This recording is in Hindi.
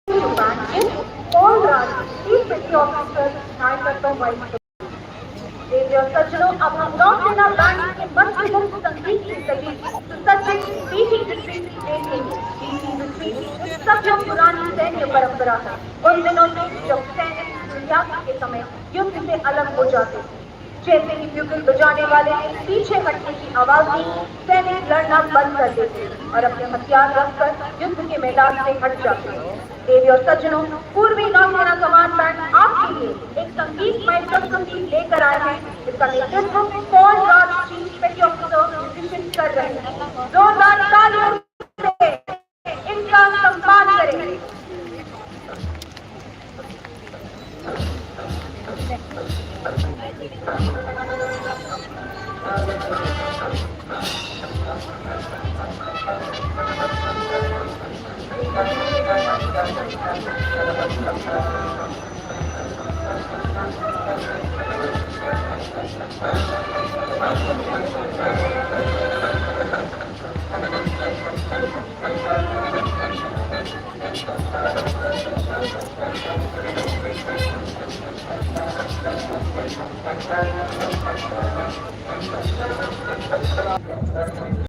Paul Raj, Chief Petty Officer, नायकत्व वाइस। देवी और सज्जनों, अब हम नौसेना बैंड के मधुर संगीत से सजी सुसज्जित बीटी रिट्रीट देखेंगे। बीटी रिट्रीट एक सभ्य पुरानी सैन्य परंपरा है। उन दिनों से जब सैनिक सूर्यास्त के समय युद्ध से अलग हो जाते थे। जैसे ही ब्यूगल बजाने वाले ने पीछे हटने की आवाज दी, सैनिक लड़ना बंद कर देते और अपने हथियार रखकर युद्ध के मैदान से हट जाते। देवी और सज्जनों, पूर्वी नौसेना कमान बैंड आपके लिए एक संगीतमय प्रस्तुति लेकर आए हैं। इसका नेतृत्व पॉल राज, चीफ पेटी ऑफिसर, म्यूजिशियन कर रहे हैं। जोरदार तालियों से इनका सम्मान करें। Thank you.